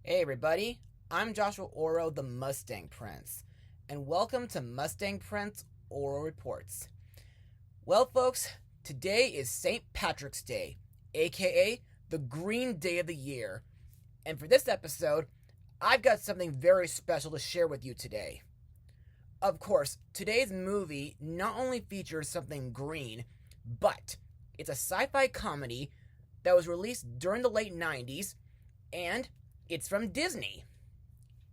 Hey everybody, I'm Joshua Orro, the Mustang Prince, and welcome to Mustang Prince Orro Reports. Well folks, today is St. Patrick's Day, aka the Green Day of the Year, and for this episode, I've got something very special to share with you today. Of course, today's movie not only features something green, but it's a sci-fi comedy that was released during the late 90s, and it's from Disney.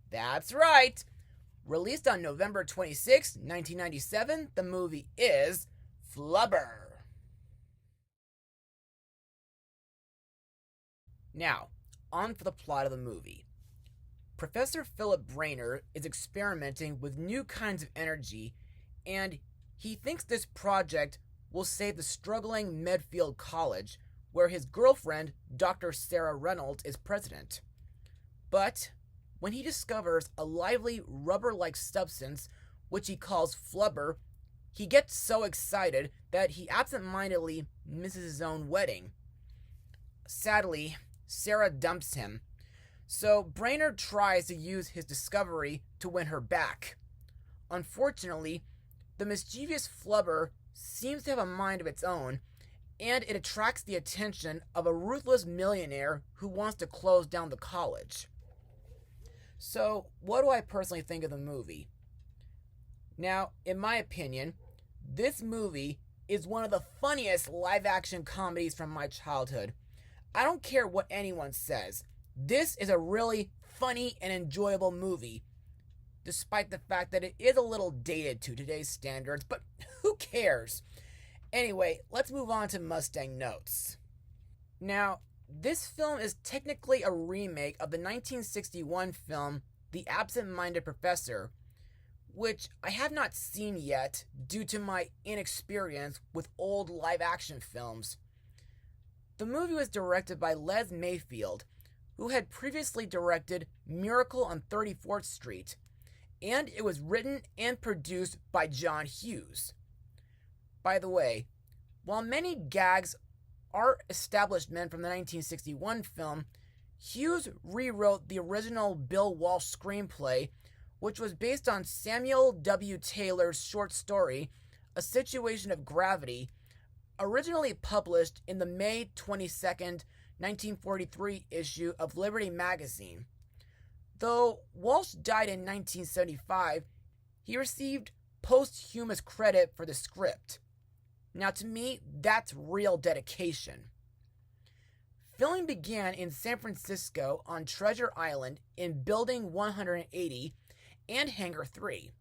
That's right! Released on November 26, 1997, the movie is Flubber. Now, on for the plot of the movie. Professor Phillip Brainard is experimenting with new kinds of energy, and he thinks this project will save the struggling Medfield College, where his girlfriend, Dr. Sarah Reynolds, is president. But when he discovers a lively rubber-like substance, which he calls Flubber, he gets so excited that he absent-mindedly misses his own wedding. Sadly, Sarah dumps him, so Brainard tries to use his discovery to win her back. Unfortunately, the mischievous Flubber seems to have a mind of its own, and it attracts the attention of a ruthless millionaire who wants to close down the college. So, what do I personally think of the movie? Now, in my opinion, this movie is one of the funniest live-action comedies from my childhood. I don't care what anyone says. This is a really funny and enjoyable movie, despite the fact that it is a little dated to today's standards, but who cares? Anyway, let's move on to Mustang notes. Now, this film is technically a remake of the 1961 film The Absent-Minded Professor, which I have not seen yet due to my inexperience with old live-action films. The movie was directed by Les Mayfield, who had previously directed Miracle on 34th Street, and it was written and produced by John Hughes. By the way, while many gags are established men from the 1961 film, Hughes rewrote the original Bill Walsh screenplay, which was based on Samuel W. Taylor's short story, A Situation of Gravity, originally published in the May 22nd, 1943 issue of Liberty magazine. Though Walsh died in 1975, he received posthumous credit for the script. Now, to me, that's real dedication. Filming began in San Francisco on Treasure Island in Building 180 and Hangar 3.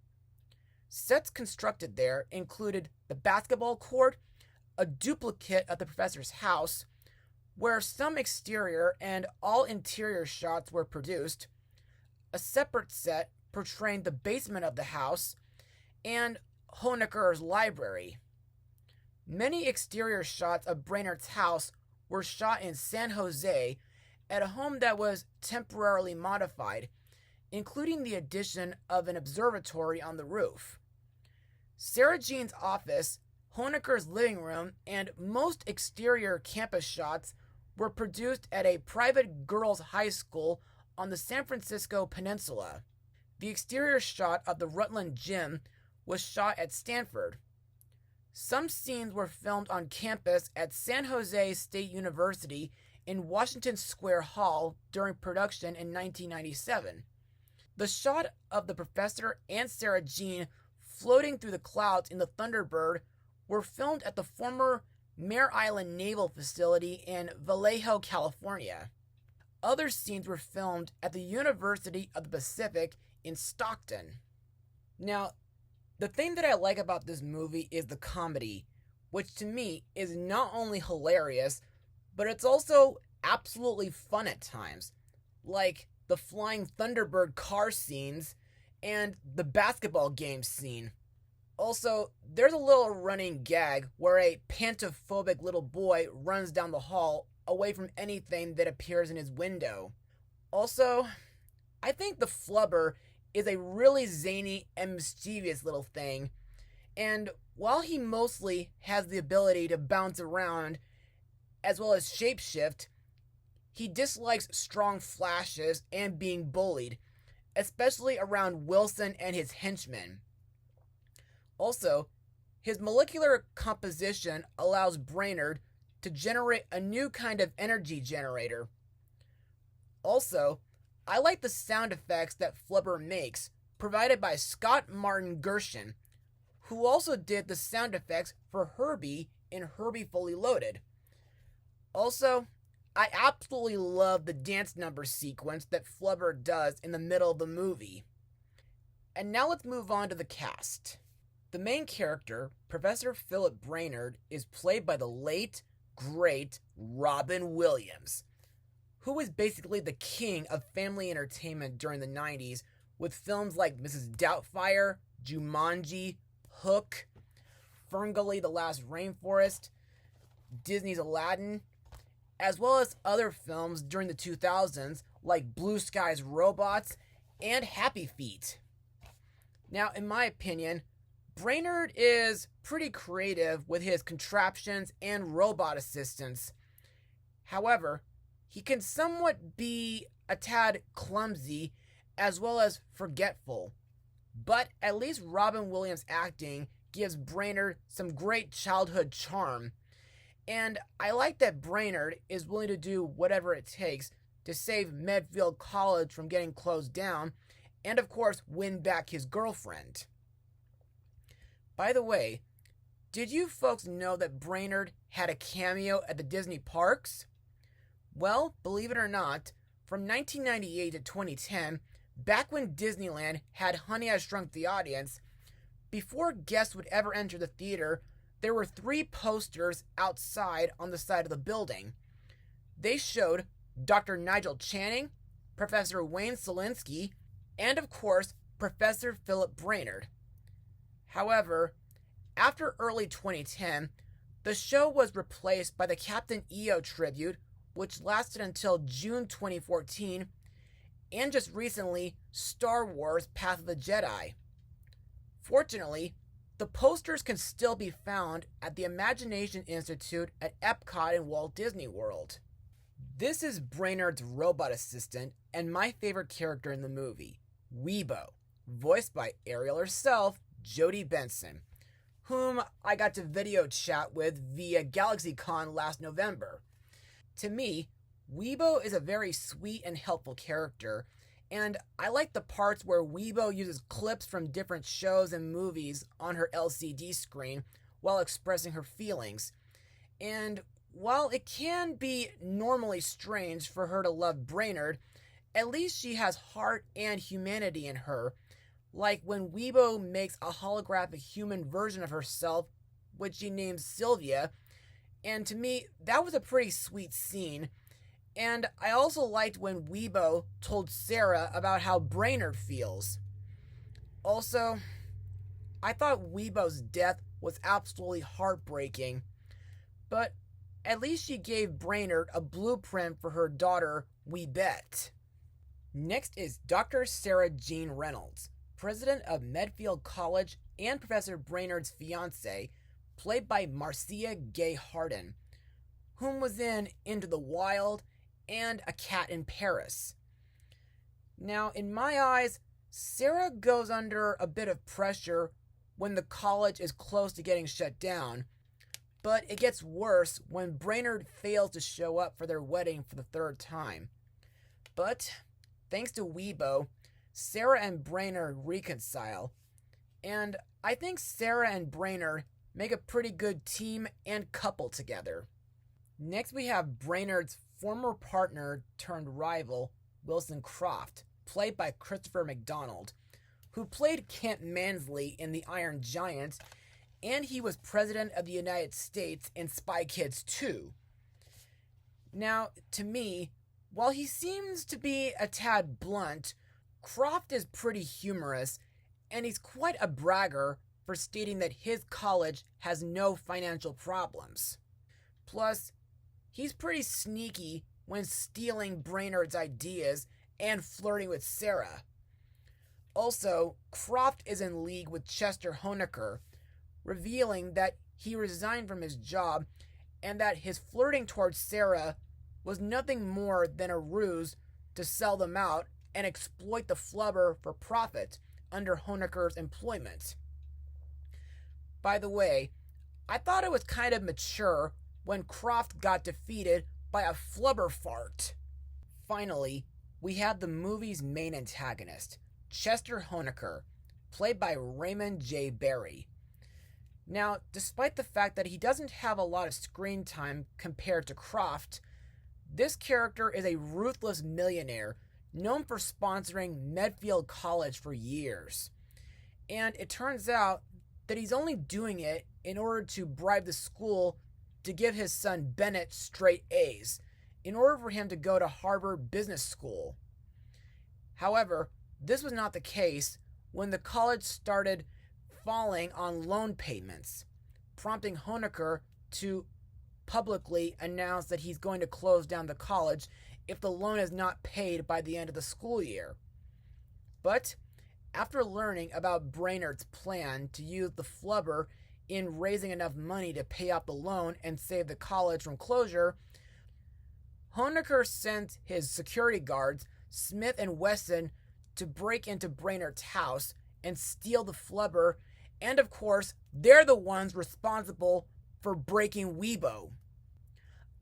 Sets constructed there included the basketball court, a duplicate of the professor's house, where some exterior and all interior shots were produced, a separate set portraying the basement of the house, and Honeker's library. Many exterior shots of Brainard's house were shot in San Jose at a home that was temporarily modified, including the addition of an observatory on the roof. Sarah Jean's office, Honeker's living room, and most exterior campus shots were produced at a private girls' high school on the San Francisco Peninsula. The exterior shot of the Rutland Gym was shot at Stanford. Some scenes were filmed on campus at San Jose State University in Washington Square Hall during production in 1997. The shot of the professor and Sarah Jean floating through the clouds in the Thunderbird were filmed at the former Mare Island Naval Facility in Vallejo, California. Other scenes were filmed at the University of the Pacific in Stockton. Now, the thing that I like about this movie is the comedy, which to me is not only hilarious, but it's also absolutely fun at times, like the flying Thunderbird car scenes and the basketball game scene. Also, there's a little running gag where a pantophobic little boy runs down the hall away from anything that appears in his window. Also, I think the Flubber is a really zany and mischievous little thing, And while he mostly has the ability to bounce around as well as shapeshift, he dislikes strong flashes and being bullied, especially around Wilson and his henchmen. Also, his molecular composition allows Brainard to generate a new kind of energy generator. Also, I like the sound effects that Flubber makes, provided by Scott Martin Gershon, who also did the sound effects for Herbie in Herbie Fully Loaded. Also, I absolutely love the dance number sequence that Flubber does in the middle of the movie. And now let's move on to the cast. The main character, Professor Phillip Brainard, is played by the late, great Robin Williams, who was basically the king of family entertainment during the 90s with films like Mrs. Doubtfire, Jumanji, Hook, Ferngully the Last Rainforest, Disney's Aladdin, as well as other films during the 2000s like Blue Sky's Robots and Happy Feet. Now, in my opinion, Brainard is pretty creative with his contraptions and robot assistants. However, he can somewhat be a tad clumsy as well as forgetful. But at least Robin Williams' acting gives Brainard some great childhood charm. And I like that Brainard is willing to do whatever it takes to save Medfield College from getting closed down and, of course, win back his girlfriend. By the way, did you folks know that Brainard had a cameo at the Disney parks? Well, believe it or not, from 1998 to 2010, back when Disneyland had Honey, I Shrunk the Audience, before guests would ever enter the theater, there were 3 posters outside on the side of the building. They showed Dr. Nigel Channing, Professor Wayne Szalinski, and of course, Professor Phillip Brainard. However, after early 2010, the show was replaced by the Captain EO tribute, which lasted until June 2014, and just recently, Star Wars Path of the Jedi. Fortunately, the posters can still be found at the Imagination Institute at Epcot in Walt Disney World. This is Brainard's robot assistant and my favorite character in the movie, Weebo, voiced by Ariel herself, Jodie Benson, whom I got to video chat with via GalaxyCon last November. To me, Weebo is a very sweet and helpful character, and I like the parts where Weebo uses clips from different shows and movies on her LCD screen while expressing her feelings. And while it can be normally strange for her to love Brainard, at least she has heart and humanity in her, like when Weebo makes a holographic human version of herself, which she names Sylvia, and to me, that was a pretty sweet scene. And I also liked when Weebo told Sarah about how Brainard feels. Also, I thought Weebo's death was absolutely heartbreaking, but at least she gave Brainard a blueprint for her daughter, Weebette. Next is Dr. Sarah Jean Reynolds, president of Medfield College and Professor Brainard's fiancée, played by Marcia Gay Harden, whom was in Into the Wild and A Cat in Paris. Now, in my eyes, Sarah goes under a bit of pressure when the college is close to getting shut down, but it gets worse when Brainard fails to show up for their wedding for the 3rd time. But, thanks to Weebo, Sarah and Brainard reconcile, and I think Sarah and Brainard make a pretty good team and couple together. Next we have Brainard's former partner turned rival, Wilson Croft, played by Christopher McDonald, who played Kent Mansley in The Iron Giant, and he was President of the United States in Spy Kids 2. Now, to me, while he seems to be a tad blunt, Croft is pretty humorous, and he's quite a bragger for stating that his college has no financial problems. Plus, he's pretty sneaky when stealing Brainard's ideas and flirting with Sarah. Also, Croft is in league with Chester Honeker, revealing that he resigned from his job and that his flirting towards Sarah was nothing more than a ruse to sell them out and exploit the Flubber for profit under Honeker's employment. By the way, I thought it was kind of mature when Croft got defeated by a Flubber fart. Finally, we have the movie's main antagonist, Chester Honeker, played by Raymond J. Barry. Now, despite the fact that he doesn't have a lot of screen time compared to Croft, this character is a ruthless millionaire known for sponsoring Medfield College for years. And it turns out that he's only doing it in order to bribe the school to give his son Bennett straight A's, in order for him to go to Harvard Business School. However, this was not the case when the college started falling on loan payments, prompting Honeker to publicly announce that he's going to close down the college if the loan is not paid by the end of the school year. But after learning about Brainard's plan to use the Flubber in raising enough money to pay off the loan and save the college from closure, Honeker sent his security guards, Smith and Wesson, to break into Brainard's house and steal the Flubber, and of course, they're the ones responsible for breaking Weibo.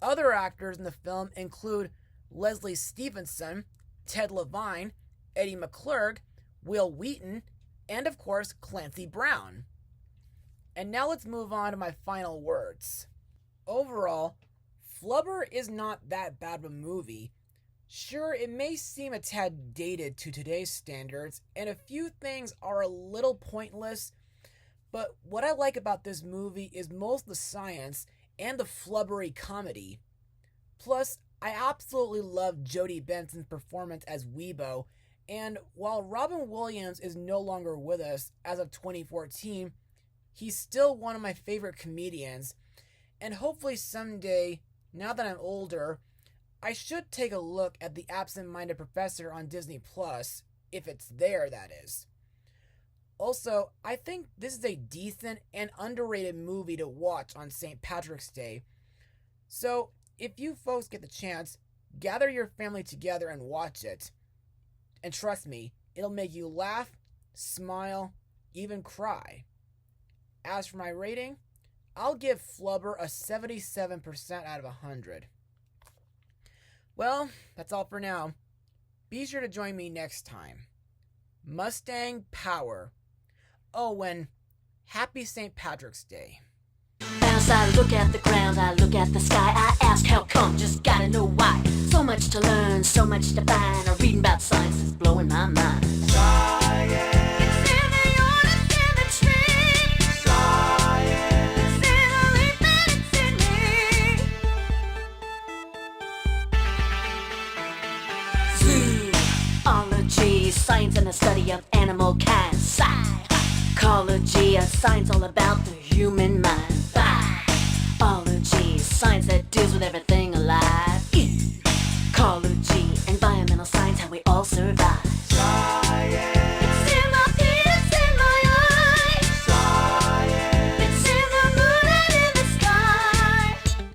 Other actors in the film include Leslie Stevenson, Ted Levine, Eddie McClurg, Will Wheaton, and of course, Clancy Brown. And now let's move on to my final words. Overall, Flubber is not that bad of a movie. Sure, it may seem a tad dated to today's standards, and a few things are a little pointless, but what I like about this movie is most the science and the flubbery comedy. Plus, I absolutely love Jodie Benson's performance as Weibo, and while Robin Williams is no longer with us as of 2014, he's still one of my favorite comedians, and hopefully someday, now that I'm older, I should take a look at The Absent-Minded Professor on Disney Plus, if it's there, that is. Also, I think this is a decent and underrated movie to watch on St. Patrick's Day. So, if you folks get the chance, gather your family together and watch it. And trust me, it'll make you laugh, smile, even cry. As for my rating, I'll give Flubber a 77% out of 100. Well, that's all for now. Be sure to join me next time. Mustang Power. Oh, and happy St. Patrick's Day. As I look at the ground, I look at the sky, I ask how come, just gotta know why. So much to learn, so much to find, reading about science is blowing my mind. Science. It's in the order, it's in the tree. Science. It's in a leaf and it's in me. Zoology, science and the study of animal kind. Psychology, a science all about the human mind. Biology, science that deals with everything alive. Ecology, environmental science, how we all survive.